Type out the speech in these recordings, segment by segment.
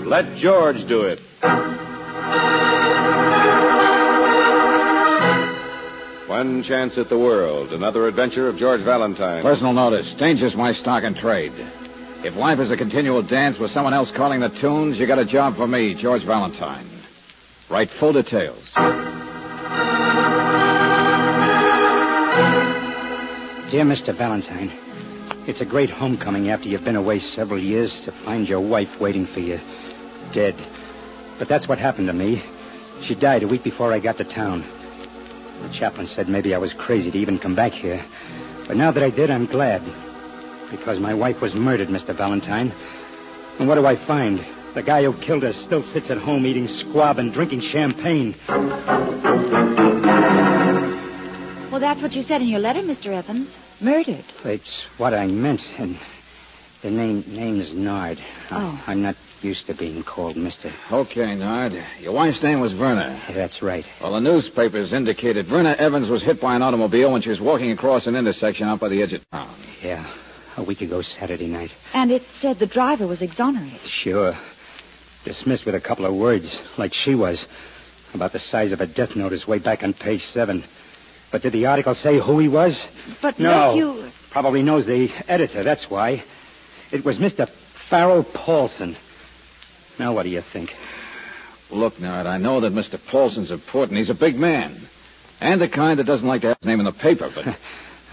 Let George do it. One Chance at the World, another adventure of George Valentine. Personal notice. Danger's my stock and trade. If life is a continual dance with someone else calling the tunes, you got a job for me, George Valentine. Write full details. Dear Mr. Valentine, it's a great homecoming after you've been away several years to find your wife waiting for you, dead. But that's what happened to me. She died a week before I got to town. The chaplain said maybe I was crazy to even come back here. But now that I did, I'm glad. Because my wife was murdered, Mr. Valentine. And what do I find? The guy who killed her still sits at home eating squab and drinking champagne. Well, that's what you said in your letter, Mr. Evans. Murdered. It's what I meant, and the name's Nard. Oh. I'm not used to being called Mr. Okay, Nard. Your wife's name was Verna. That's right. Well, the newspapers indicated Verna Evans was hit by an automobile when she was walking across an intersection out by the edge of town. Yeah, a week ago Saturday night. And it said the driver was exonerated. Sure. Dismissed with a couple of words, like she was. About the size of a death notice way back on page 7. But did the article say who he was? But no. You... Probably knows the editor, that's why. It was Mr. Farrell Paulson. Now what do you think? Look, Nard, I know that Mr. Paulson's important. He's a big man. And the kind that doesn't like to have his name in the paper, but...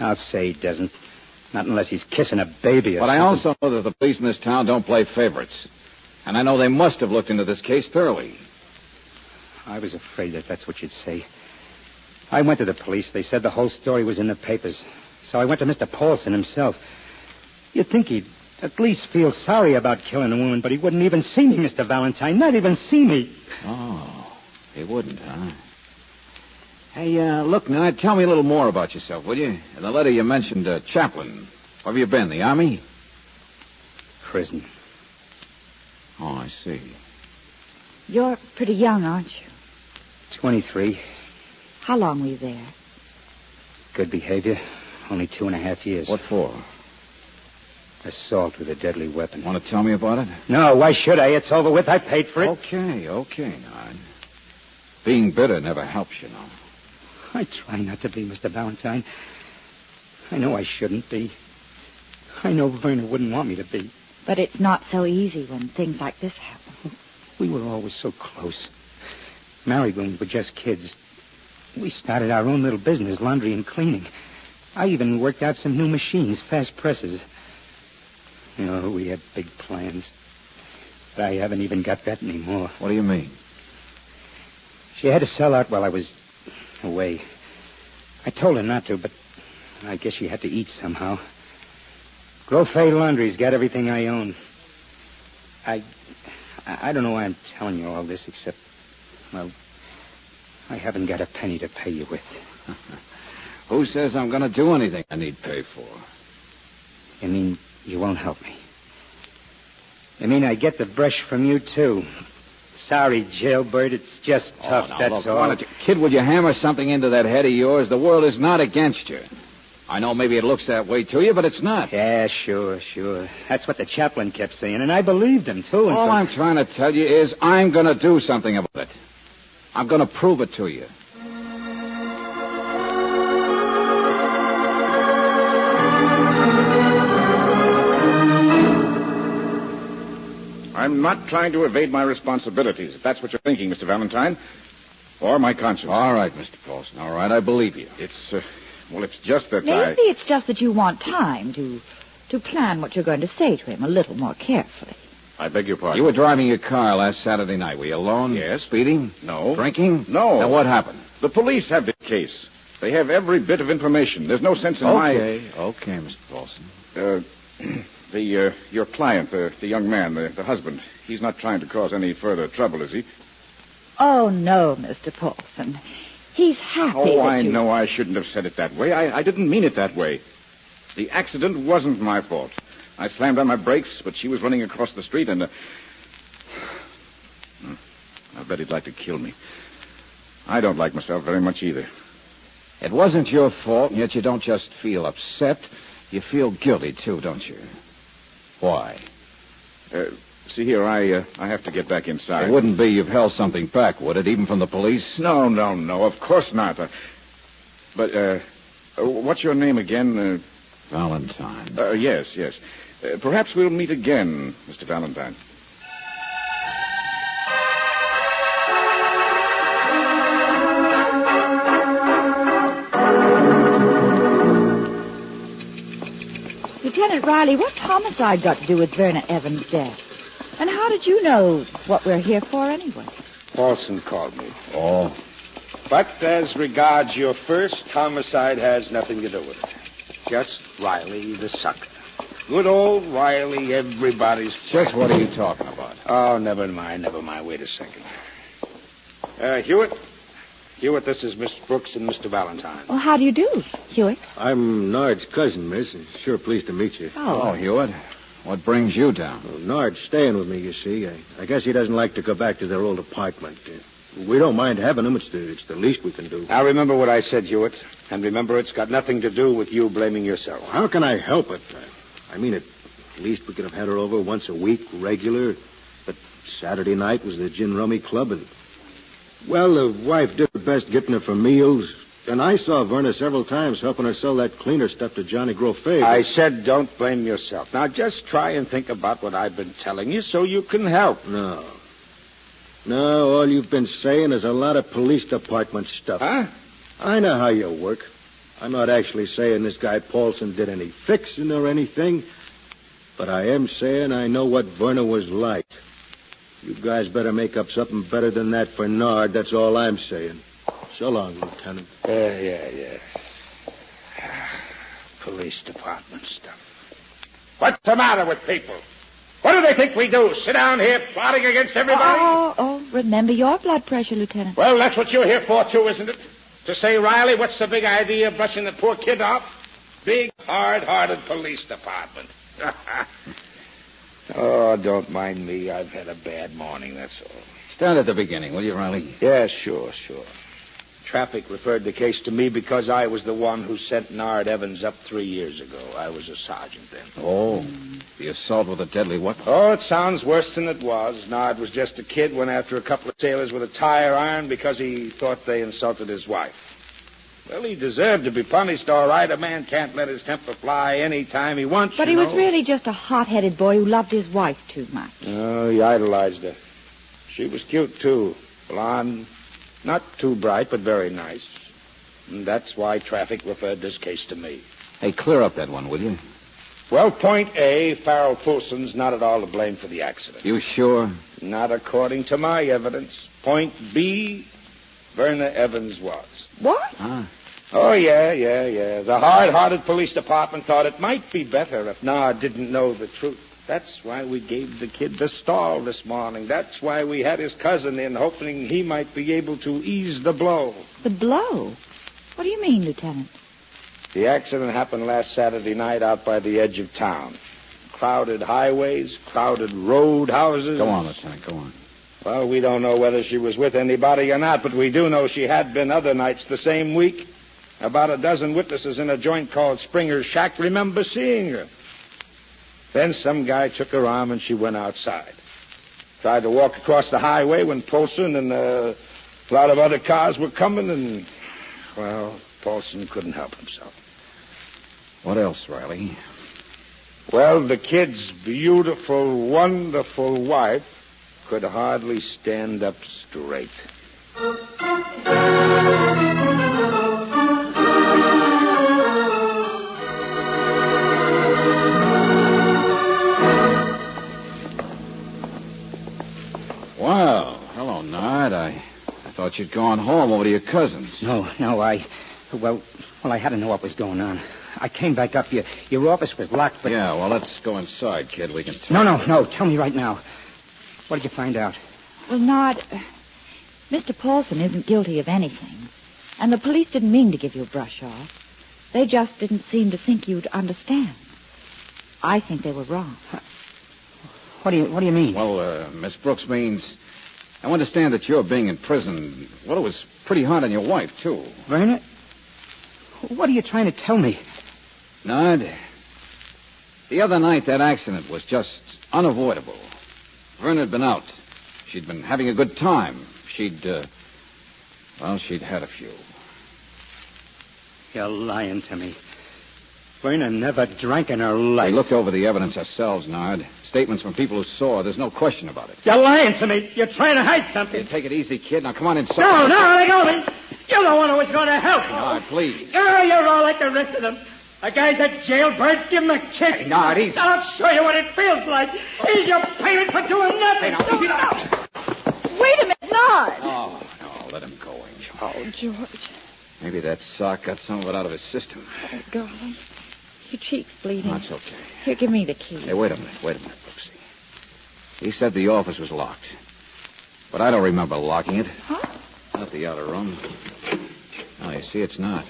I'll say he doesn't. Not unless he's kissing a baby or But something. I also know that the police in this town don't play favorites. And I know they must have looked into this case thoroughly. I was afraid that that's what you'd say. I went to the police. They said the whole story was in the papers. So I went to Mr. Paulson himself. You'd think he'd at least feel sorry about killing a woman, but he wouldn't even see me, Mr. Valentine. Not even see me. Oh, he wouldn't, huh? Hey, look, Nard, tell me a little more about yourself, will you? In the letter you mentioned chaplain. Where have you been, the Army? Prison. Oh, I see. You're pretty young, aren't you? 23. How long were you there? Good behavior. Only 2.5 years. What for? Assault with a deadly weapon. Want to tell me about it? No, why should I? It's over with. I paid for it. Okay, Nard. Being bitter never helps, you know. I try not to be, Mr. Valentine. I know I shouldn't be. I know Verna wouldn't want me to be. But it's not so easy when things like this happen. We were always so close. Married when we were just kids. We started our own little business, laundry and cleaning. I even worked out some new machines, fast presses. You know, we had big plans. But I haven't even got that anymore. What do you mean? She had to sell out while I was away. I told her not to, but I guess she had to eat somehow. Grofay Laundry's got everything I own. I don't know why I'm telling you all this, except, well, I haven't got a penny to pay you with. Who says I'm going to do anything I need pay for? You mean you won't help me? You mean I get the brush from you, too? Sorry, jailbird, it's just tough, now, that's look, all. Kid, would you hammer something into that head of yours? The world is not against you. I know maybe it looks that way to you, but it's not. Yeah, sure. That's what the chaplain kept saying, and I believed him, too. All I'm trying to tell you is I'm going to do something about it. I'm going to prove it to you. I'm not trying to evade my responsibilities, if that's what you're thinking, Mr. Valentine. Or my conscience. All right, Mr. Paulson. All right, I believe you. It's just that Maybe it's just that you want time to plan what you're going to say to him a little more carefully. I beg your pardon. You were driving your car last Saturday night. Were you alone? Yes. Speeding? No. Drinking? No. Then what happened? The police have the case. They have every bit of information. There's no sense in Okay, Mr. Paulson. Your client, the young man, the husband, he's not trying to cause any further trouble, is he? Oh, no, Mr. Paulson. He's happy I know I shouldn't have said it that way. I didn't mean it that way. The accident wasn't my fault. I slammed on my brakes, but she was running across the street, and... I bet he'd like to kill me. I don't like myself very much either. It wasn't your fault, and yet you don't just feel upset. You feel guilty, too, don't you? Why? See here, I have to get back inside. It wouldn't be you've held something back, would it, even from the police? No, of course not. But what's your name again? Valentine. Yes. Perhaps we'll meet again, Mr. Valentine. Lieutenant Riley, what's homicide got to do with Verna Evans' death? And how did you know what we're here for anyway? Paulson called me. Oh. But as regards your first, homicide has nothing to do with it. Just Riley the sucker. Good old Riley, everybody's... Just what are you talking about? Oh, never mind. Wait a second. Hewitt, this is Miss Brooks and Mr. Valentine. Well, how do you do, Hewitt? I'm Nard's cousin, miss, and sure pleased to meet you. Oh, Hewitt. What brings you down? Well, Nard's staying with me, you see. I guess he doesn't like to go back to their old apartment. We don't mind having him. It's the least we can do. Now, remember what I said, Hewitt. And remember, it's got nothing to do with you blaming yourself. Well, how can I help it? I mean, at least we could have had her over once a week, regular. But Saturday night was the gin rummy club, and... Well, the wife did her best getting her for meals. And I saw Verna several times helping her sell that cleaner stuff to Johnny Grofay. I said don't blame yourself. Now, just try and think about what I've been telling you so you can help. No, all you've been saying is a lot of police department stuff. Huh? I know how you work. I'm not actually saying this guy Paulson did any fixing or anything, but I am saying I know what Verna was like. You guys better make up something better than that for Nard. That's all I'm saying. So long, Lieutenant. Yeah. Police department stuff. What's the matter with people? What do they think we do? Sit down here plotting against everybody? Oh, remember your blood pressure, Lieutenant. Well, that's what you're here for, too, isn't it? To say, Riley, what's the big idea of brushing the poor kid off? Big, hard-hearted police department. Oh, don't mind me. I've had a bad morning, that's all. Start at the beginning, will you, Riley? Yeah, sure. Traffic referred the case to me because I was the one who sent Nard Evans up 3 years ago. I was a sergeant then. Oh, the assault with a deadly weapon? Oh, it sounds worse than it was. Nard was just a kid, went after a couple of sailors with a tire iron because he thought they insulted his wife. Well, he deserved to be punished, all right. A man can't let his temper fly any time he wants, But he was really just a hot-headed boy who loved his wife too much. Oh, he idolized her. She was cute, too. Blonde. Not too bright, but very nice. And that's why traffic referred this case to me. Hey, clear up that one, will you? Well, point A, Farrell Poulson's not at all to blame for the accident. You sure? Not according to my evidence. Point B, Verna Evans was. What? Huh? Oh, yeah. The hard-hearted police department thought it might be better if Nard didn't know the truth. That's why we gave the kid the stall this morning. That's why we had his cousin in, hoping he might be able to ease the blow. The blow? What do you mean, Lieutenant? The accident happened last Saturday night out by the edge of town. Crowded highways, crowded roadhouses. Go on, Lieutenant, go on. Well, we don't know whether she was with anybody or not, but we do know she had been other nights the same week. About a dozen witnesses in a joint called Springer's Shack remember seeing her. Then some guy took her arm and she went outside. Tried to walk across the highway when Paulson and a lot of other cars were coming, and, well, Paulson couldn't help himself. What else, Riley? Well, the kid's beautiful, wonderful wife could hardly stand up straight. Well, hello, Nard. I thought you'd gone home over to your cousin's. No, Well, I had to know what was going on. I came back up. Your office was locked, but... Yeah, well, let's go inside, kid. We can talk. No. Tell me right now. What did you find out? Well, Nard, Mr. Paulson isn't guilty of anything. And the police didn't mean to give you a brush off. They just didn't seem to think you'd understand. I think they were wrong. What do you mean? Well, Miss Brooks means... I understand that you're being in prison. Well, it was pretty hard on your wife, too. Verna? What are you trying to tell me? Nard, The other night, that accident was just unavoidable. Verna had been out. She'd been having a good time. She'd had a few. You're lying to me. Verna never drank in her life. We looked over the evidence ourselves, Nard. Statements from people who saw her. There's no question about it. You're lying to me. You're trying to hide something. Hey, take it easy, kid. Now, come on inside. No, let go of me. You're the one who was going to help. Nard, please. Oh, you're all like the rest of them. A guy's a jailbird, give him a kick. Hey, Nard, easy. I'll show you what it feels like. He's your payment for doing nothing. Hey, now, Wait a minute, Nard. Oh, no, let him go, Angel. Oh, George. Maybe that sock got some of it out of his system. Oh, darling. Your cheek's bleeding. That's okay. Here, give me the key. Hey, wait a minute, Brooksy. He said the office was locked. But I don't remember locking it. Huh? Not the outer room. Oh, you see, it's not.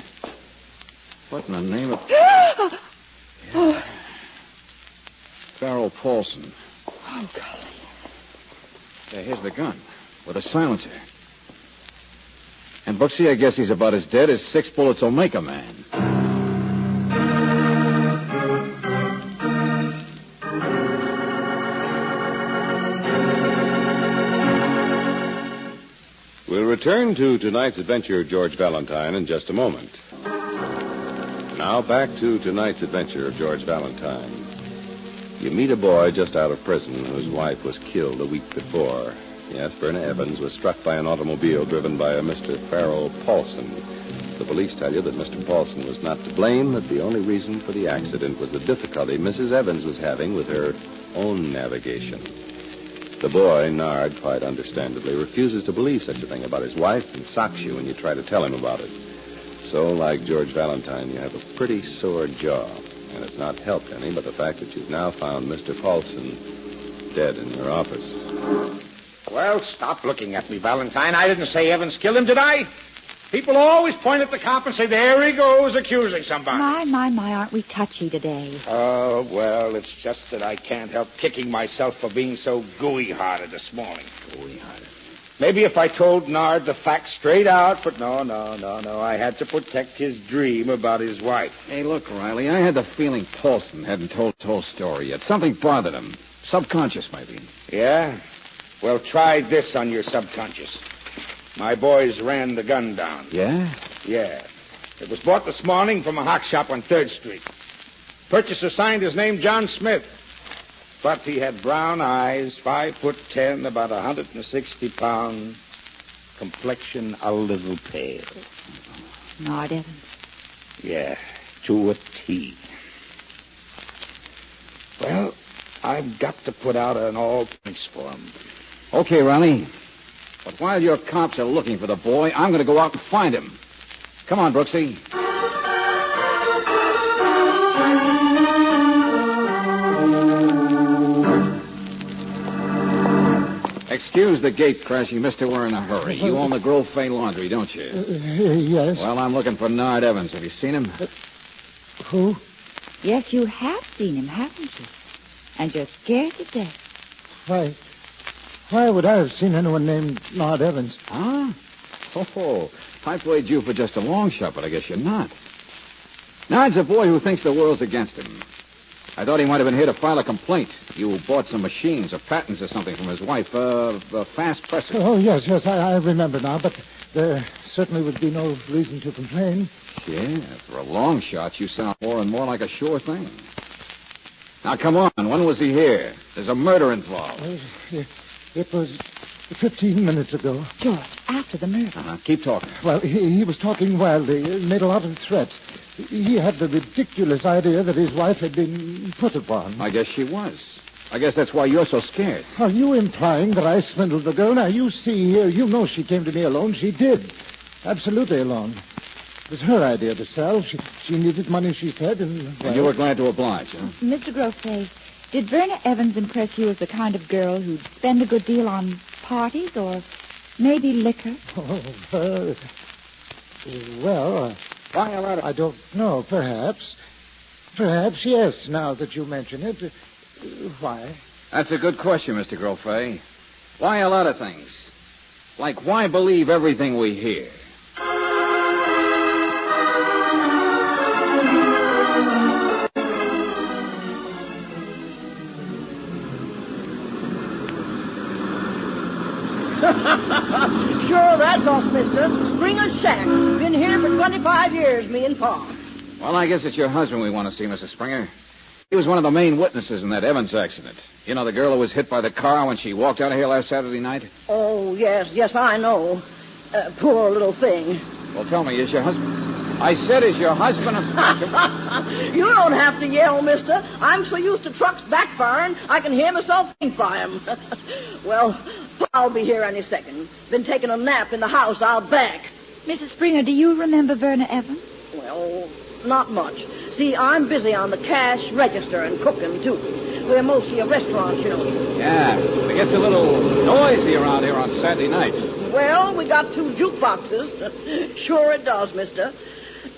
What in the name of... Oh. Farrell Paulson. Oh, golly. Yeah, here's the gun. With a silencer. And Brooksy, I guess he's about as dead as 6 bullets will make a man. We'll return to tonight's adventure of George Valentine in just a moment. Now back to tonight's adventure of George Valentine. You meet a boy just out of prison whose wife was killed a week before. Yes, Verna Evans was struck by an automobile driven by a Mr. Farrell Paulson. The police tell you that Mr. Paulson was not to blame, that the only reason for the accident was the difficulty Mrs. Evans was having with her own navigation. The boy, Nard, quite understandably, refuses to believe such a thing about his wife and socks you when you try to tell him about it. So, like George Valentine, you have a pretty sore jaw. And it's not helped any by the fact that you've now found Mr. Paulson dead in your office. Well, stop looking at me, Valentine. I didn't say Evans killed him, did I? People always point at the cop and say, there he goes, accusing somebody. My, aren't we touchy today? Oh, well, it's just that I can't help kicking myself for being so gooey-hearted this morning. Gooey-hearted. Maybe if I told Nard the facts straight out, but no. I had to protect his dream about his wife. Hey, look, Riley, I had the feeling Paulson hadn't told the whole story yet. Something bothered him. Subconscious, maybe. Yeah? Well, try this on your subconscious. My boys ran the gun down. Yeah? Yeah. It was bought this morning from a hock shop on 3rd Street. Purchaser signed his name John Smith. But he had brown eyes, 5'10", about 160 pounds, complexion a little pale. Nard Evans. Yeah, to a T. Well, I've got to put out an all points for him. Okay, Riley. But while your cops are looking for the boy, I'm going to go out and find him. Come on, Brooksy. Excuse the gate crashing, mister. We're in a hurry. You own the Grove Fay Laundry, don't you? Yes. Well, I'm looking for Nard Evans. Have you seen him? Who? Yes, you have seen him, haven't you? And you're scared to death. Why would I have seen anyone named Nard Evans? Huh? Oh, I played you for just a long shot, but I guess you're not. Nard's a boy who thinks the world's against him. I thought he might have been here to file a complaint. You bought some machines or patents or something from his wife, a fast presser. Oh, yes, I remember now, but there certainly would be no reason to complain. Yeah, for a long shot, you sound more and more like a sure thing. Now, come on. When was he here? There's a murder involved. It was 15 minutes ago. George, after the murder. Keep talking. Well, he was talking wildly, made a lot of threats. He had the ridiculous idea that his wife had been put upon. I guess she was. I guess that's why you're so scared. Are you implying that I swindled the girl? Now, you see here, you know she came to me alone. She did. Absolutely alone. It was her idea to sell. She needed money, she said, and... And you were glad to oblige, huh? Mr. Grosset, did Verna Evans impress you as the kind of girl who'd spend a good deal on parties or maybe liquor? Oh, well... I don't know. Perhaps, yes, now that you mention it. Why? That's a good question, Mr. Grofay. Why a lot of things? Like, why believe everything we hear? Sure, that's us, mister. Springer's Shack. Been here for 25 years, me and Pa. Well, I guess it's your husband we want to see, Mrs. Springer. He was one of the main witnesses in that Evans accident. You know, the girl who was hit by the car when she walked out of here last Saturday night? Oh, yes, I know. Poor little thing. Well, tell me, is your husband... I said, is your husband... You don't have to yell, mister. I'm so used to trucks backfiring, I can hear myself think by 'em. Well, I'll be here any second. Been taking a nap in the house out back. Mrs. Springer, do you remember Verna Evans? Well, not much. See, I'm busy on the cash register and cooking, too. We're mostly a restaurant, you know. Yeah, it gets a little noisy around here on Saturday nights. Well, we got 2 jukeboxes. Sure it does, mister.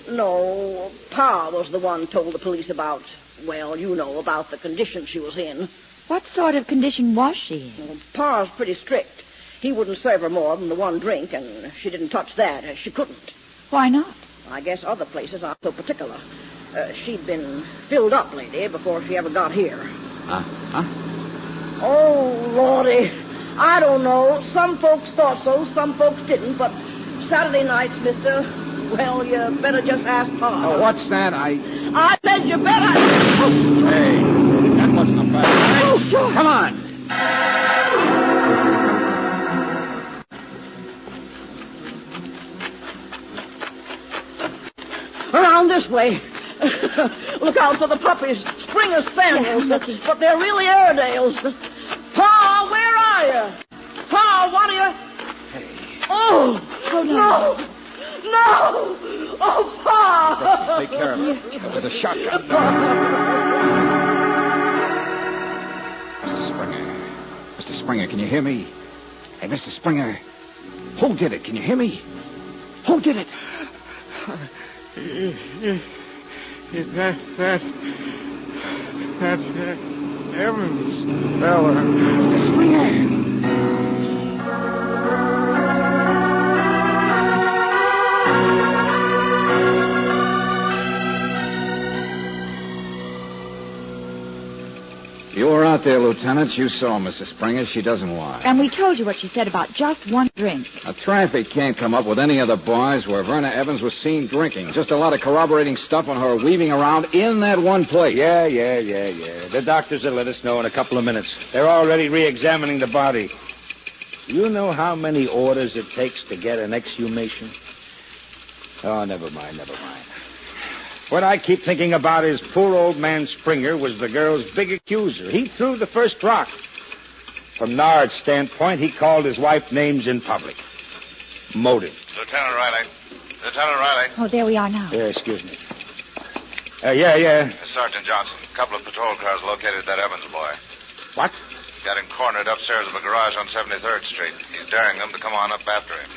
No, Pa was the one told the police about, well, you know, about the condition she was in. What sort of condition was she in? Well, Pa's pretty strict. He wouldn't serve her more than the one drink, and she didn't touch that. She couldn't. Why not? I guess other places aren't so particular. She'd been filled up lately before she ever got here. Huh? Oh, Lordy. I don't know. Some folks thought so, some folks didn't, but Saturday nights, mister, well, you better just ask Pa. Oh, what's that? I said you better... Hey, that wasn't a bad... Oh, sure. Come on. Around this way. Look out for the puppies. Springer Spaniels, Yeah, but they're really Airedales. Pa, where are you? Pa, what are you... Hey. Oh, no. No! Oh, Pa! Take care of it. It was a shotgun. Mr. Springer. Mr. Springer, can you hear me? Hey, Mr. Springer. Who did it? Can you hear me? Who did it? That's Evans fella. Mr. Springer. You were out there, Lieutenant. You saw Mrs. Springer. She doesn't lie. And we told you what she said about just one drink. A traffic can't come up with any other bars where Verna Evans was seen drinking. Just a lot of corroborating stuff on her weaving around in that one place. Yeah. The doctors will let us know in a couple of minutes. They're already re-examining the body. You know how many orders it takes to get an exhumation? Oh, never mind. What I keep thinking about is poor old man Springer was the girl's big accuser. He threw the first rock. From Nard's standpoint, he called his wife names in public. Motive. Lieutenant Riley. Oh, there we are now. Yeah, excuse me. Yeah. Sergeant Johnson, a couple of patrol cars located that Evans boy. What? Got him cornered upstairs of a garage on 73rd Street. He's daring them to come on up after him.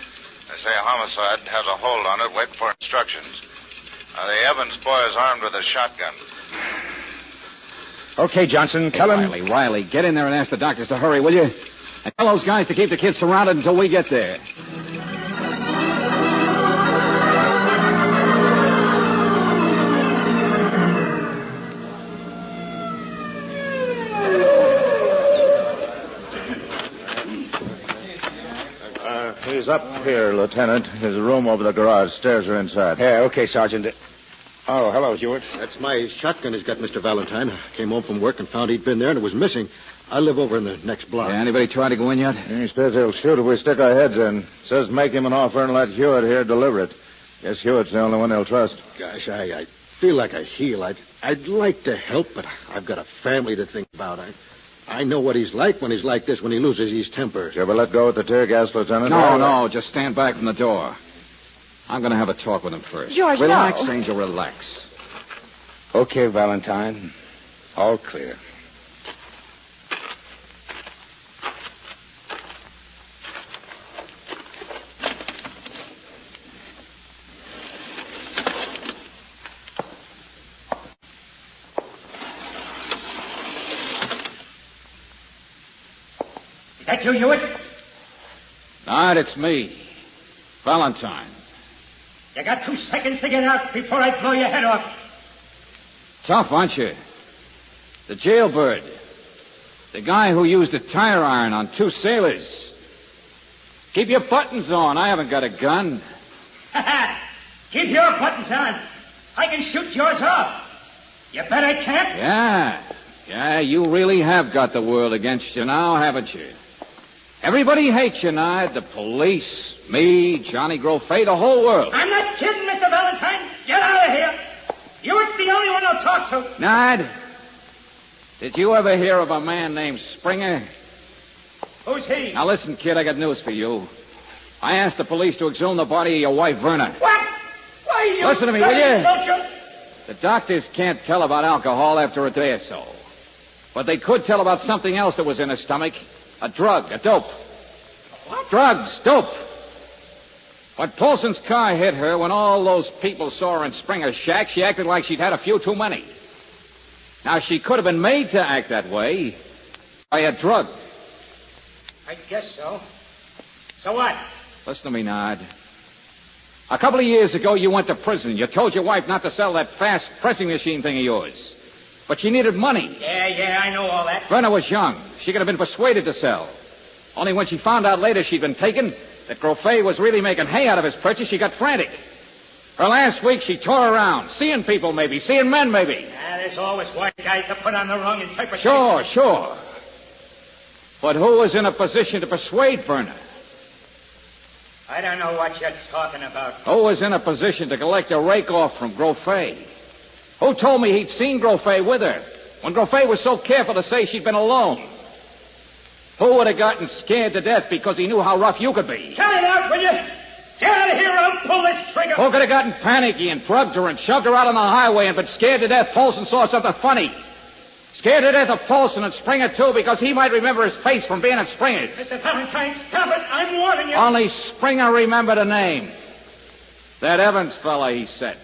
They say a homicide has a hold on it, waiting for instructions. The Evans boy is armed with a shotgun. Okay, Johnson, tell him... Riley, get in there and ask the doctors to hurry, will you? And tell those guys to keep the kids surrounded until we get there. He's up here, Lieutenant. His room over the garage. Stairs are inside. Yeah, okay, Sergeant. Oh, hello, Hewitt. That's my shotgun he's got, Mr. Valentine. I came home from work and found he'd been there and it was missing. I live over in the next block. Yeah, anybody try to go in yet? He says he'll shoot if we stick our heads in. Says make him an offer and let Hewitt here deliver it. Guess Hewitt's the only one he'll trust. Gosh, I feel like a heel. I'd like to help, but I've got a family to think about. I know what he's like when he's like this, when he loses his temper. You ever let go with the tear gas, Lieutenant? No, just stand back from the door. I'm going to have a talk with him first. George, relax, no. Angel, relax. Okay, Valentine. All clear. Is that you, Hewitt? Not, it's me. Valentine. You got 2 seconds to get out before I blow your head off. Tough, aren't you? The jailbird. The guy who used a tire iron on 2 sailors. Keep your buttons on. I haven't got a gun. Keep your buttons on. I can shoot yours off. You bet I can't. Yeah, you really have got the world against you now, haven't you? Everybody hates you, Nard. The police, me, Johnny Grofay, the whole world. I'm not kidding, Mr. Valentine. Get out of here. You're the only one I'll talk to. Nard, did you ever hear of a man named Springer? Who's he? Now listen, kid, I got news for you. I asked the police to exhume the body of your wife, Verna. What? Why, you... Listen to me, will you? Don't you? The doctors can't tell about alcohol after a day or so. But they could tell about something else that was in her stomach. A drug, a dope. What? Drugs, dope. When Paulson's car hit her, when all those people saw her in Springer's shack, she acted like she'd had a few too many. Now, she could have been made to act that way by a drug. I guess so. So what? Listen to me, Nard. A couple of years ago, you went to prison. You told your wife not to sell that fast pressing machine thing of yours. But she needed money. Yeah, I know all that. Verna was young. She could have been persuaded to sell. Only when she found out later she'd been taken, that Grofay was really making hay out of his purchase, she got frantic. For last week, she tore around, seeing people maybe, seeing men maybe. There's always white guys that put on the wrong interpretation. Sure. But who was in a position to persuade Verna? I don't know what you're talking about. Who was in a position to collect a rake off from Grofay? Who told me he'd seen Grofay with her when Grofay was so careful to say she'd been alone? Who would have gotten scared to death because he knew how rough you could be? Tell it out, will you? Get out of here or I'll pull this trigger. Who could have gotten panicky and drugged her and shoved her out on the highway and been scared to death Paulson saw something funny? Scared to death of Paulson and Springer, too, because he might remember his face from being at Springer's. Mr. Valentine, stop it. I'm warning you. Only Springer remembered a name. That Evans fella, he said.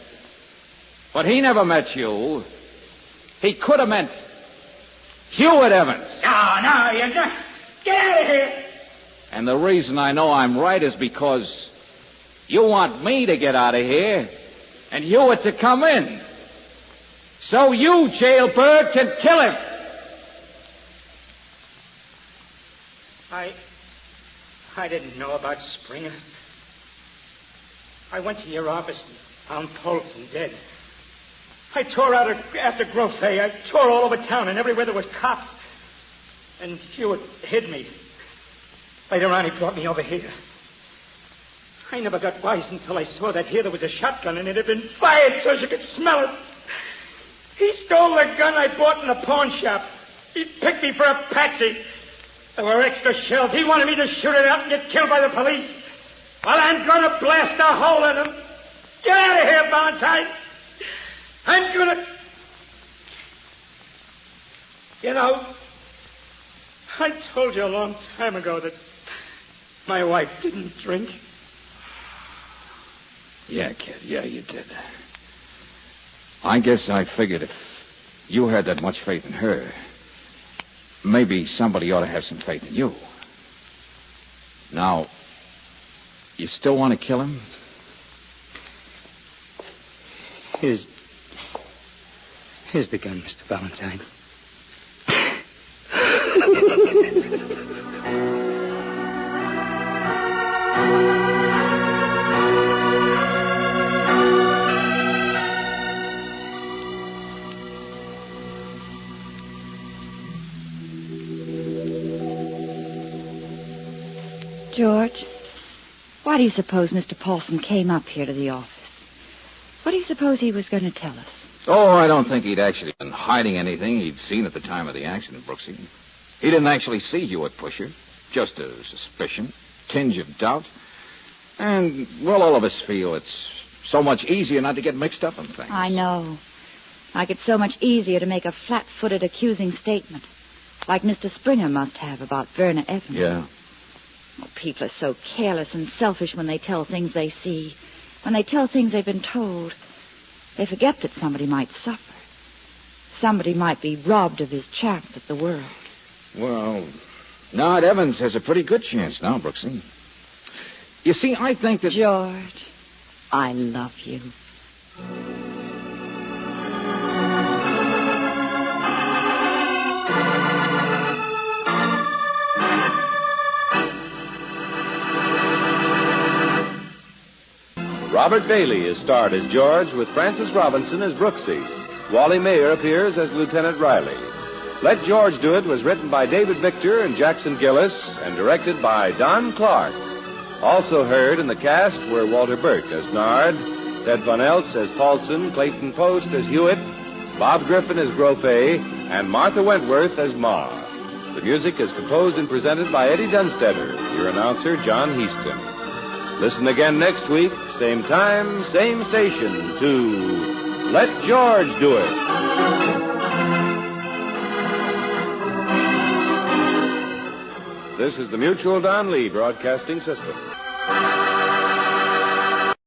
But he never met you. He could have meant Hewitt Evans. No, you're not. Get out of here. And the reason I know I'm right is because you want me to get out of here and Hewitt to come in. So you, jailbird, can kill him. I didn't know about Springer. I went to your office and found Paulson dead. I tore out after Grofay. I tore all over town and everywhere there was cops. And Hewitt hid me. Later on, he brought me over here. I never got wise until I saw that here there was a shotgun and it had been fired so you could smell it. He stole the gun I bought in the pawn shop. He picked me for a patsy. There were extra shells. He wanted me to shoot it out and get killed by the police. Well, I'm going to blast a hole in him. Get out of here, Valentine. I'm going to... You know, I told you a long time ago that my wife didn't drink. Yeah, kid. Yeah, you did. I guess I figured if you had that much faith in her, maybe somebody ought to have some faith in you. Now, you still want to kill him? Here's the gun, Mr. Valentine. George, why do you suppose Mr. Paulson came up here to the office? What do you suppose he was going to tell us? Oh, I don't think he'd actually been hiding anything he'd seen at the time of the accident, Brooksy. He didn't actually see Hewitt push her. Just a suspicion, tinge of doubt. And, well, all of us feel it's so much easier not to get mixed up in things. I know. Like it's so much easier to make a flat-footed accusing statement. Like Mr. Springer must have about Verna Evans. Yeah. Well, people are so careless and selfish when they tell things they see. When they tell things they've been told. They forget that somebody might suffer. Somebody might be robbed of his chance at the world. Well, Nard Evans has a pretty good chance now, Brooksy. You see, I think that... George, I love you. Robert Bailey is starred as George with Francis Robinson as Brooksy. Wally Mayer appears as Lieutenant Riley. Let George Do It was written by David Victor and Jackson Gillis and directed by Don Clark. Also heard in the cast were Walter Burt as Nard, Ted Von Eltz as Paulson, Clayton Post as Hewitt, Bob Griffin as Gropey, and Martha Wentworth as Ma. The music is composed and presented by Eddie Dunstetter, your announcer, John Heaston. Listen again next week, same time, same station, to Let George Do It. This is the Mutual Don Lee Broadcasting System.